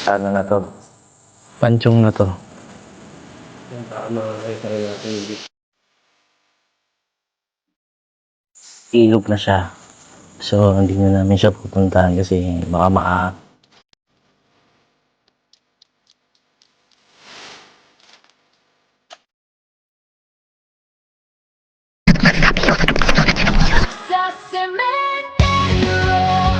Ano na to? Panchong na to. Yung tama ay kaya natin hindi. Ilog na siya. So, hindi na namin siya pupuntahan kasi baka Sa sementeryo,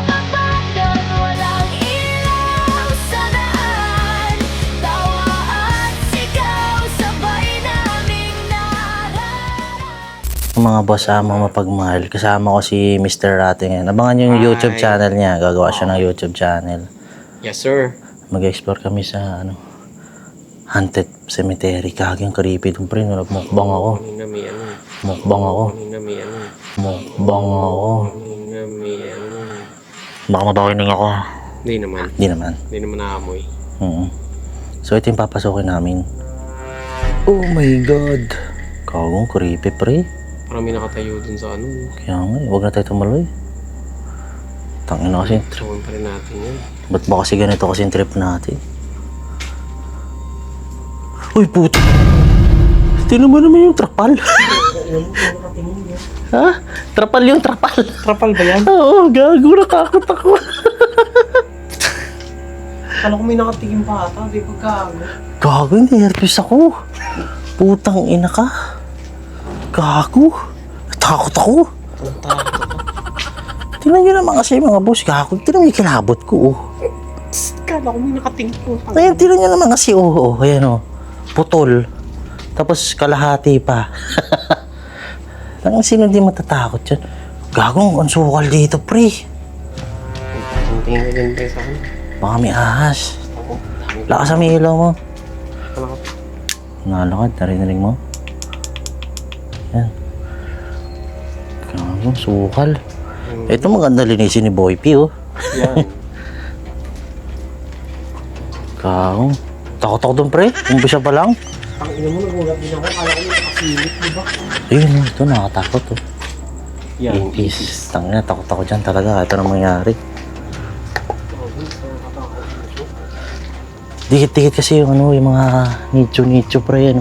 abandon, walang ilaw sa daan. Tawa at sigaw, sabay naming naharap. mga boss, mga mapagmahal. Kasama ko si Mr. Rate ngayon. Abangan yung YouTube channel niya. Gagawa siya ng YouTube channel. Yes, sir. Mag-explore kami sa haunted cemetery. Kagang creepy dun pre. Nagmukbang ako. Kanina may ano. Mukbang ako. Kanina may ano. Mukbang ako. Kanina may ano. Baka mabawining ako. Hindi naman. Hindi naman. Hindi naman naamoy. So ito yung papasukin namin. Oh my God. Kagong creepy pre. Parang may nakatayo dun sa ano. Kaya nga, huwag na tayo tumuloy. Tangin na kasi. Suwan pa rin natin yan. Ba't ba kasi ganito kasi yung trip natin? Uy, puto! Tinan mo naman yung trapal. Ha? Trapal yung trapal. Trapal ba yan? Oo, gago. Nakakot ako. Kala ko may nakatingin pa ata. Di ba gago? Gago, nervous ako. Putang ina ka. Gago. Takot ako. Tingnan nyo naman kasi mga boss. Gago. Tingnan mo yung kilabot ko. Oh. Kala ko may nakatingin po. Ayan, tingnan nyo naman kasi. Oo, ayan putol. Tapos kalahati pa. Ang sino di matatakot yan? Gagong, ang sukal dito, pre. Tingin ko dyan tayo sa akin. Baka may ahas. Lakas ang may ilaw mo. Nalakad, narinig mo? Yan. Gagong, sukal. Ito maganda linisin ni Boy P, oh. Yan. Gagong. Takot ako dun, pre. Umpisa pa lang. Ang ina mo, nagulat din ako. Kala ko may nakasilip, di ba? Ayun, ito nakakatakot, oh. Yan. Is, tangina, takot ako dyan talaga. Ito na mangyari. Dikit-dikit kasi yung yung mga nicho-nicho, pre,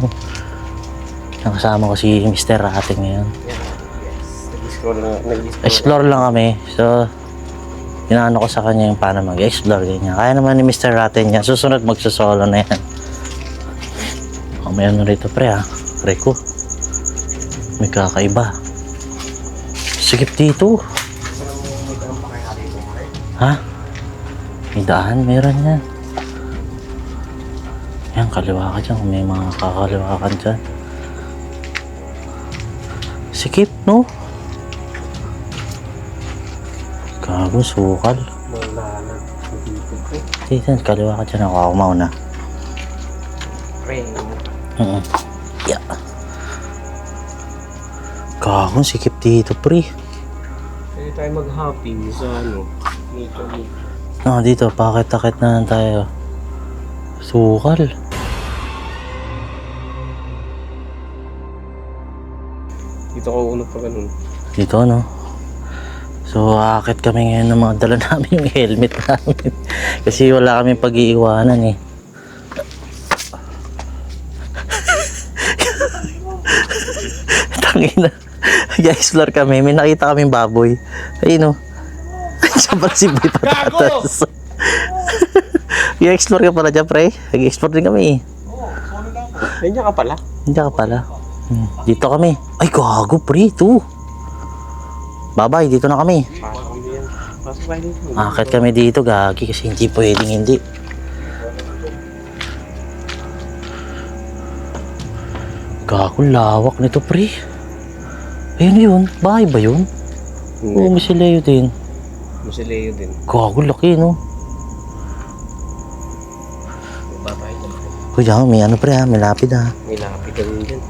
Nakasama ko si Mr. Rate ngayon. Nag-explore na. Explore lang kami. So, inaano ko sa kanya yung paano mag-explore ganyan. Kaya naman ni Mr. Rate niya. Susunod magsosolo na yan. May ano rito, pre, ha? Reko. May kakaiba. Sikip dito. Ha? May daan, meron yan. Yan, kaliwa ka dyan. Kung may mga kakaliwa ka dyan. Sikip, no? Gago, sukal. Malalag. Dito, kaliwa ka dyan. Ako mauna. Pre. Yeah. Gago, sikip dito, pre. Pwede tayo mag-hopping sa nature. Dito, pakit-takit na lang tayo. Sukal. Dito ko unod pa ganun. Dito, no? So, aakit kami ngayon ng mga dala namin yung helmet namin. Kasi wala kaming pag-iiwanan, eh. Tangina. Nag-explore kami. May nakita kaming baboy. Ayun, no? Sabat si Boy Patatas. I-explore ka pala dyan, pre. Nag-explore din kami, eh. Nandiyan ka pala? Nandiyan ka pala. Dito kami. Ay, gago, pre. Ito. Bye-bye. Dito na kami. Pasok kami yan. Pasok tayo dito. Akit kami dito, gagi. Kasi hindi pwedeng hindi. Gago, lawak nito, pre. Ayun yun. Bahay ba yun? Oo, may sileo din. Musileo din. Gago, laki, no? Babay dyan. Kuya, may ano, pre, ha? May lapid, ha? May lapid ka rin dyan.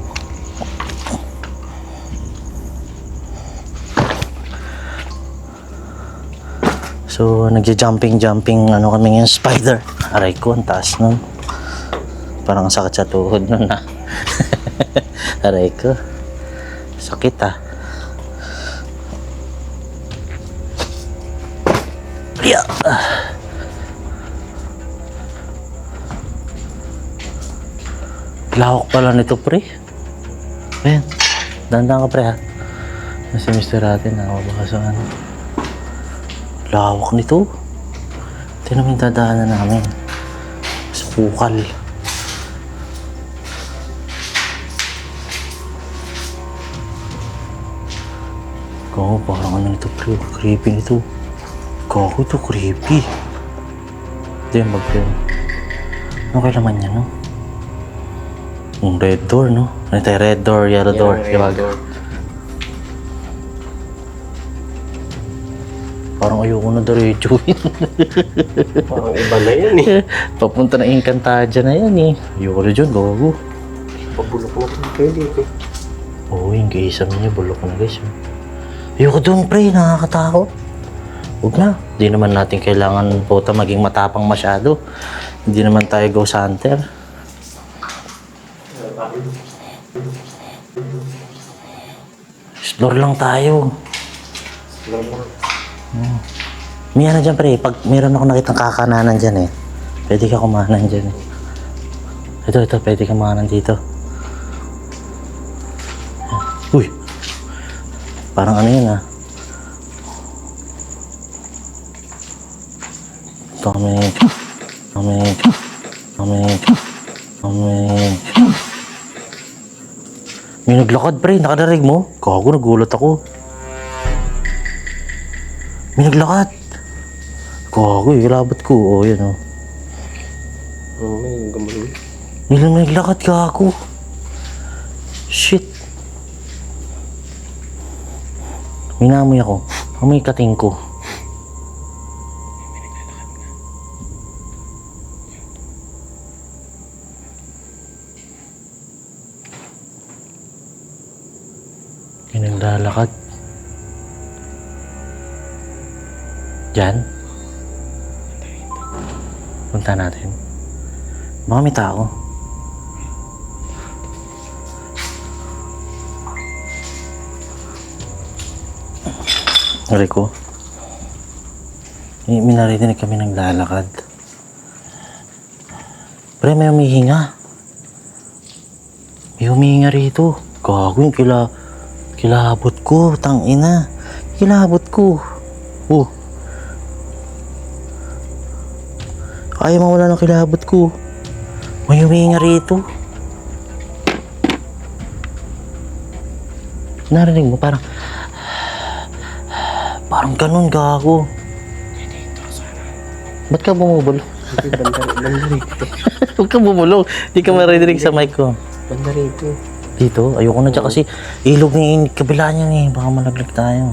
So, nagja-jumping, ano kami ngayon, spider. Aray ko, ang taas nun. Parang sakit sa tuhod nun, ha? Aray ko. Sakit, ha? Yeah. Lawak pala nito, pre. Ayan. Dandan ka, pre, ha. Si Mr. Raten, baka sa ano. Lawak nito. Ito naman yung dadaanan namin. Sa Kukal. Gago, parang ano nito, pre. Creepy nito. Gago, ito creepy. Ito yung bag yun. Ano kaya naman yan, no? Yung red door, no? Ano tayo? Red door, yellow door. Red door. Parang ayoko na diretso yun. Parang iba na yan eh. Papunta na Encantadia na yan eh. Ayoko na dyan, gago. Pabulok na kung pwede eh. Oo, yung gaysam niya, bulok na guys. Ayoko doon, pre, nakakatakot. Huwag na. Hindi naman natin kailangan puta maging matapang masyado. Hindi naman tayo ghost hunter. Explore lang tayo. May ano dyan, pre. Pag meron ako nakitang kakananan dyan eh. Pwede ka kumanan dyan eh. Ito. Pwede ka kumanan dito. Uy! Parang ano yun ah. Tomik. May naglakad, pre. Nakadarig mo? Gago, nagulat ako. May naglakad. Gago, ilabot ko. O, yan o. Oo, may gumulong. May naglakad, gago. Shit. Minamoy ako. Amoy kating ko. May naglalakad. Diyan? Punta natin. Baka may tao. Rico. May narinig kami naglalakad. Pre, may humihinga. May humihinga rito. Gago yung kilabot ko. Tangina. Kilabot ko. Oh. Ayaw mawala ng kilabot ko. May humihinga rito. Narinig mo parang ganun, gago. Ba't ka bumubulong? Banda rito. Huwag ka bumulong. Di ka marinig sa mic ko. Banda rito. Dito? Ayoko na dyan kasi ilog ni kabila niyan eh. Baka malaglag tayo.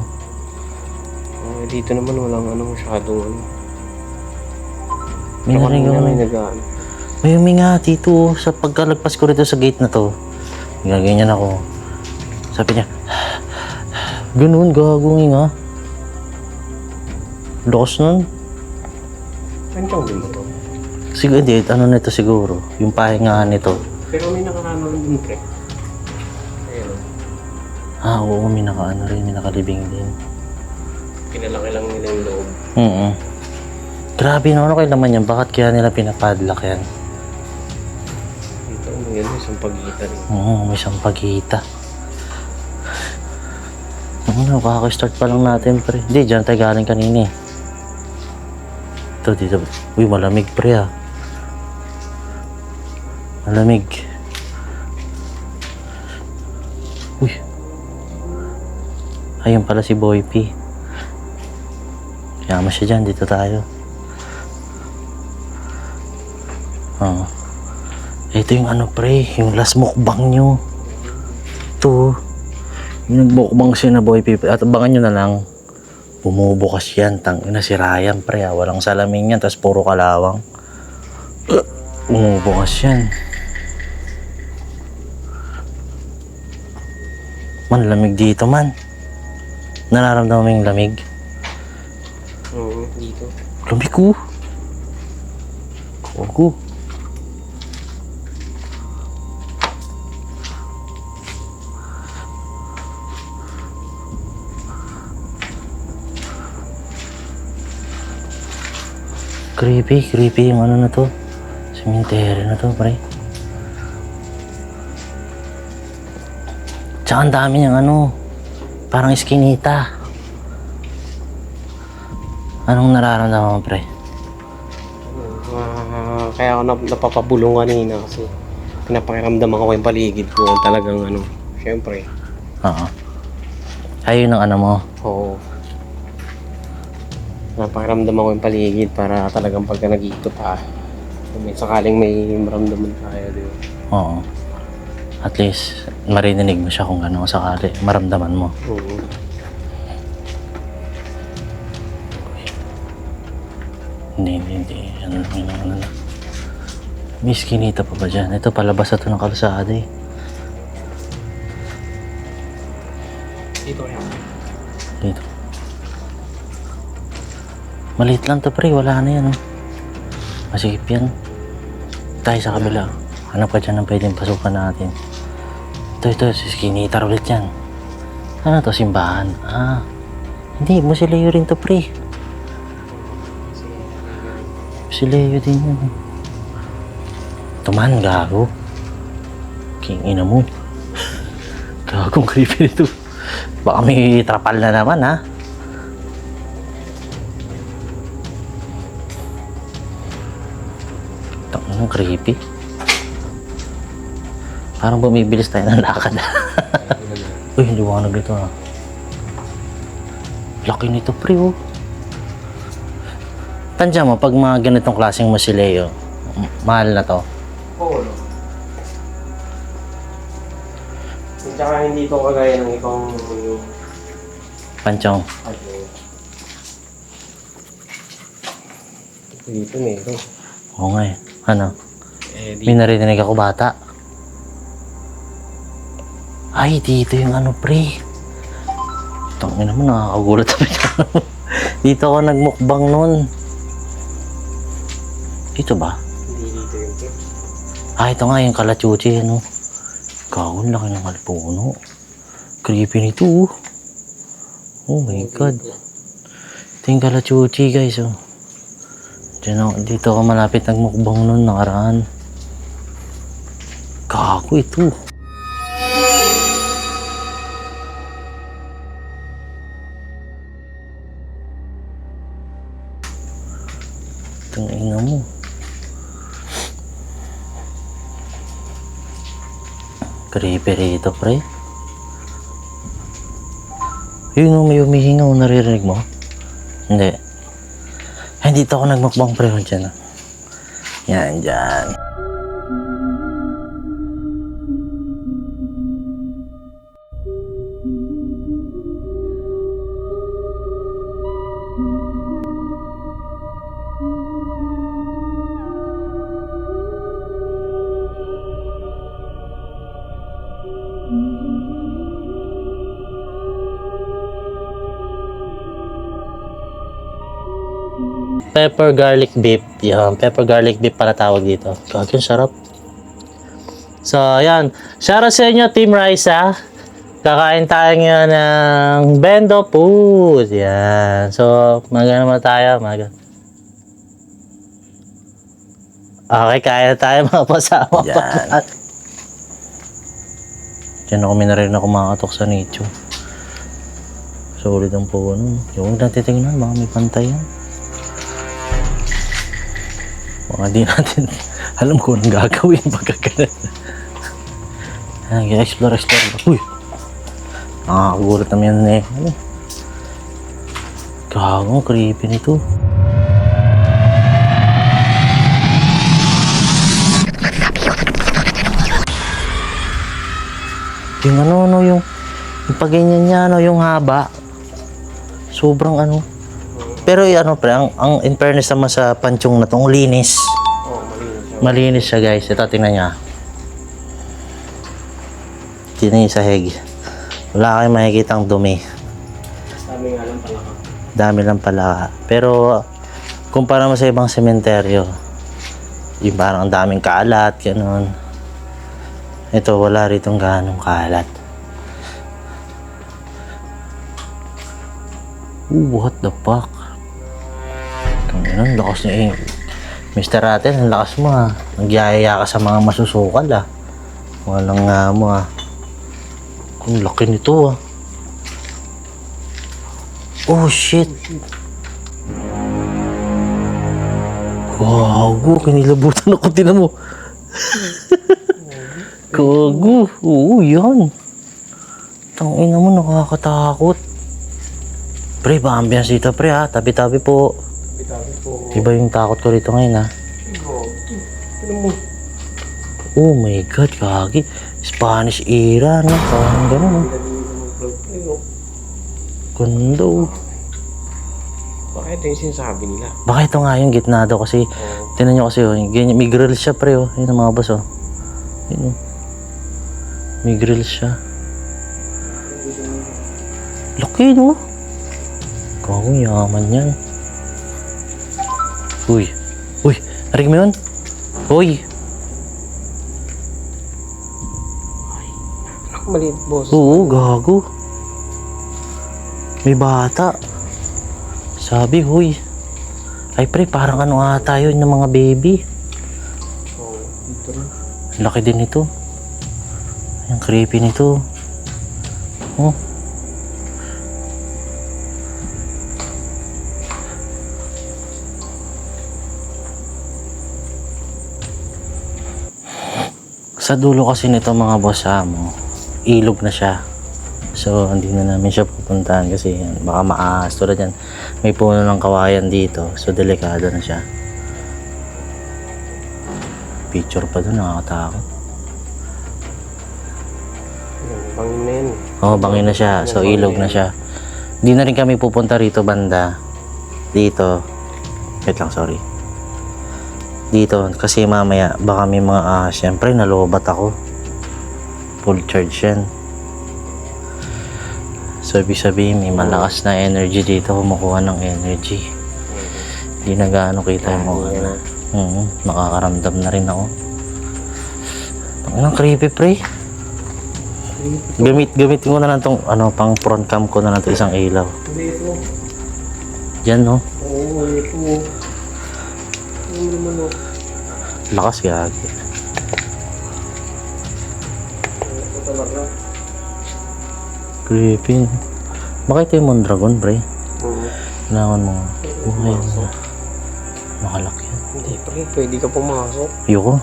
Dito naman walang masyadong ano. May narinig ako. May nagaan. May huminga dito sa pagkalagpas ko rito sa gate na to. Gaganyan ako. Sabi niya, ganun, gago nga. Lakas nun. Anong din mo to? Siguro, hindi. Ano nito siguro? Yung pahingahan nito. Pero may nakakano din pre. Ayun. Oo, may nakaano rin. May nakalibing din. Pinalaki lang nila yung loob. Grabe na. Ano kayo naman yan? Bakit kaya nila pinapadlock yan? Dito, ano yan? Isang pagkita rin. May sampagita. Kaka-start pa lang natin, pre. Hindi, dyan tayo galing kanina eh. Ito, dito. Uy, malamig, pre ah. Malamig. Uy. Ayun pala si Boy P. Kaya siya dyan, dito tayo. Ito yung ano, pre, yung last mukbang nyo. Ito. Yung nagmukbang siya na Boy P. At abangan nyo na lang. Bumubukas yan. Tangina si Ryan, pre. Walang salamin yan. Tapos puro kalawang. Bumubukas yan. Man, lamig dito, man. Nararamdaman mo yung lamig? Oo, dito. Lamig ko. Kuko. Creepy yung ano na to. Cemetery na to, pre. Tsaka ang dami niyang ano, parang iskinita. Anong nararamdaman mo, pre? Kaya ako napapabulong kanina kasi pinapakiramdaman ko yung paligid ko. Talagang ano, syempre. Oo. Ayun ang ano mo. Oo. Napakiramdaman ko yung paligid para talagang pagka nag-iikot kung may sakaling may maramdaman tayo, di ba? Oo. At least, marinig mo siya kung ano sakali. Maramdaman mo. Oo. Hindi. Ano lang. May skinita pa ba dyan? Ito, palabas na ito ng kalsada eh. Dito yan. Dito. Maliit lang to, pre. Wala na yan, oh. Masikip yan. Tayo sa kabila. Hanap ka dyan ng pwedeng pasukan natin. Ito. Skinita ulit yan. Ano to? Simbahan. Hindi. Musileo rin to, pre. Musileo din yan. Tuman, gago. King ina mo. Gagong creepy nito. Baka may trapal na naman, ha? Ang creepy. Parang bumibilis tayo ng lakad. Uy, hindi liwanag nito, ha? Laki nito, pre, oh. Tansya mo, pag mga ganitong klaseng musileo, mahal na to. Oo. Tsaka hindi ito kagaya ng ibang Panchong. Dito meron. Oo nga eh. Ano? Eh, May narinig ako bata. Ay, dito yung ano, pre. Tangina mo, nakakagulat kami. Dito ako nagmukbang nun. Dito ba? Hindi dito yung tip. Ito nga yung kalachuchi, ano. Gawin, laki ng kalpuno. Creepy nito, oh. Oh my God. Ito yung kalachuchi, guys, oh. Dito ako malapit nagmukbang nun, nakaraan. Gago ito. Tangina mo. Creepy rito, pre. Yun, may humihingaw, naririnig mo? Hindi. Ay, dito ako nagmukbang, pre. Diyan. Yan, dyan. Pepper garlic beef. Yan, pepper garlic beef pala tawag dito. Gagawin, sarap. So, yan. Shoutout sa inyo, Team Raisa. Kakain tayo ngayon ng Bendo Food. Yan. So, maga naman tayo. Okay, kaya tayo mga pasama. Yan. Diyan ako minarin ako makatok sa nicho. Solid ang puno. Yung natitingnan, baka may pantay yan. Baka di natin alam ko anong gagawin pagka ganun. Explore. Uy! Nakakagulat naman yan eh. Gago, creepy nito. Yung yung pagganyan niya, yung haba. Sobrang ano. Pero pre, ang in fairness naman sa panchong na tong linis. Oo, malinis siya. Malinis siya, guys. Ito, tingnan niya. Tingnan yung sahig. Wala kayong makikitang dumi. Dami nga lang pala ka. Dami lang pala. Pero, kumpara mo sa ibang sementeryo, yung parang ang daming kalat, gano'n. Ito, wala ritong ganong kalat. What the fuck? Ang lakas niya eh. Mr. Raten, ang lakas mo ha. Nagyayaya ka sa mga masusukal ha. Walang nga mo ha. Ang laki nito ah. Oh shit. Gago, kinilabutan ako, tinan mo. Gago, oo yan. Tangina mo, nakakatakot. Pre, ba ambiance dito pre ha, tabi-tabi po. Tabi po. Iba yung takot ko rito ngayon ha. Ano mo? Oh my god, gagi. Spanish era, no? Parang gano'n, no? Ganda, oh. Bakit ito yung sinasabi nila? Baka ito nga yung gitna daw kasi, tinan nyo kasi, oh, ganyan, may grill siya, pre, oh. Yun ang mga boss, oh. Yun, oh. May grill siya. Laki, no? Gawang yaman yan. Uy. Uy, narig mo yun? Uy. Maliit, boss. Oo, gago. May bata. Sabi, huy. Ay, pre, parang ano ata yun ng mga baby. Oo, dito rin. Laki din nito. Ang creepy nito. Oh. Sa dulo kasi nito mga boss mo, ilog na siya. So, hindi na namin siya pupuntahan kasi yan, baka maahas. Tulad yan, may puno ng kawayan dito. So, delikado na siya. Picture pa doon, nakakatakot. Bangin na yan. Oo, bangin na siya. So, ilog na siya. Hindi na rin kami pupunta rito banda. Dito. Wait lang, sorry. Dito, kasi mamaya, baka may mga ahas. Siyempre, nalobat ako. Full charge yan. So, ibig sabihin, may malakas na energy dito. Kumukuha ng energy. Hindi na gaano kita yung mga na. Makakaramdam na rin ako. Ang creepy, pre. Gamitin ko na lang tong pang front cam ko na lang to, isang ilaw. Hindi ito. Diyan, no? Oo, ito. Ano naman, no? Lakas, gagi. Ito talaga. Creepy. Bakit yung Mondragon, pre? Oo. Kailangan mo. Buhay mo. Makalak yan. Hindi, pre. Pwede ka pumasok. Ayoko.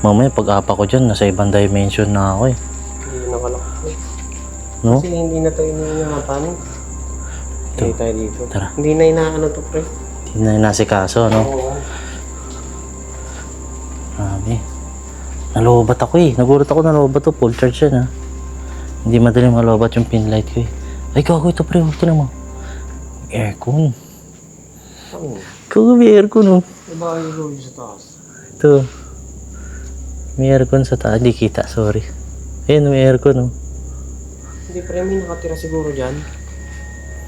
Mamaya pag-apa ko dyan, nasa ibang dimension na ako eh. Hindi nakalak. No? Kasi hindi na tayo iniingatan. Hindi tayo dito. Tara. Hindi na inaano to, pre. Hindi na nasikaso, no? Oo. Grabe. Nalobat ako eh. Nagulat ako nalobat to. Full charge yan ha. Hindi madaling malobat yung pin light ko eh. Ay, gago ito pre. Huwag na mo. Aircon. Ano? Gago may aircon oh. Diba yung roll sa taas? Ito. May aircon sa taas. Hindi kita. Sorry. Ayun, may aircon oh. Hindi, pre. May nakatira siguro dyan.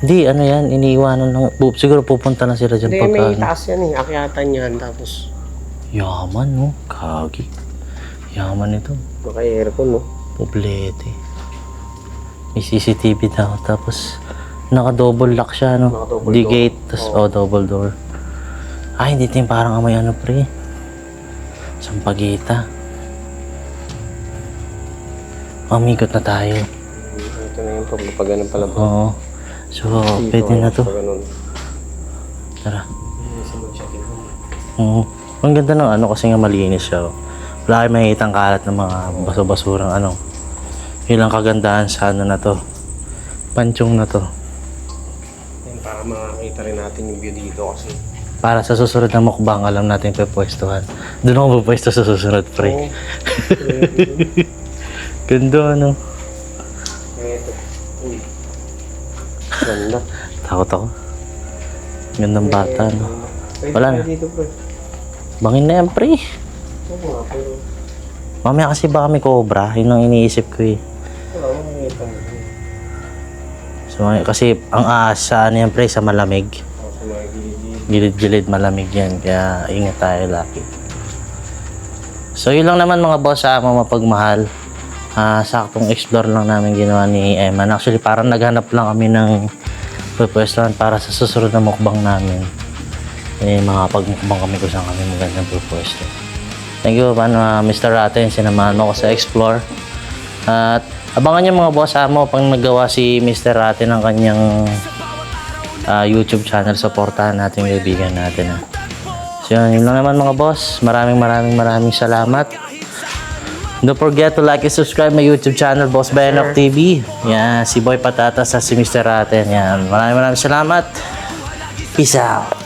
Hindi, ano yan. Iniiwanan lang. Siguro pupunta na sila dyan Hindi, pagka. may taas yan eh. Akyatan yan. Tapos, Yaman no. Kagi. Yaman ito. naka-aircon, no? Poblete. May CCTV daw. Tapos, naka-double lock siya, no? Naka-double Di door. gate, tapos double door. Ay, hindi din parang amoy ano, pre. Sampagita. Umikot na tayo. Ito na yung pag ganun pala. Oo. So, pwede na to. Pag ganun. Tara. Ang ganda ng ano kasi nga malinis siya. Oh. Wala kayong makikitang kalat ng mga baso-basurang ano. Yun lang kagandahan sa ano na to. Panchong na to. Yan, para makakita rin natin yung view dito kasi. Para sa susunod na mukbang, alam natin pwestuhan. Doon ako pupwesto sa susunod, pre. Oo. Ganda, ano. Ito. Uy. Ganda. Takot ako. Gandang bata, no. Pwede Wala tayo na. dito, pre. Bangin na yan, pre. Oo nga, pero Mamaya kasi baka may cobra. Yun ang iniisip ko eh. wala akong makikita mo. So, kasi ang ahas sa ano yan, pre, sa malamig. Ako sa mga gilid. Gilid-gilid malamig yan. Kaya ingat tayo lagi. So, yun lang naman mga boss mga mapagmahal. Saktong explore lang namin ginawa ni Eman. Actually, parang naghanap lang kami ng pwestuhan para sa susunod na mukbang namin. Mga pagmukbang kami kung saan kami magandang pwesto. Thank you, Mr. Raten. Sinamahan mo ko sa explore. At Abangan nyo mga boss amo pag naggawa si Mr. Rate ng kanyang YouTube channel. Supportahan natin yung kaibigan natin. So yun lang naman mga boss. Maraming salamat. Don't forget to like and subscribe my YouTube channel, Boss Benok TV. Yan, si Boy Patatas at si Mr. Rate. Yan, maraming salamat. Peace out.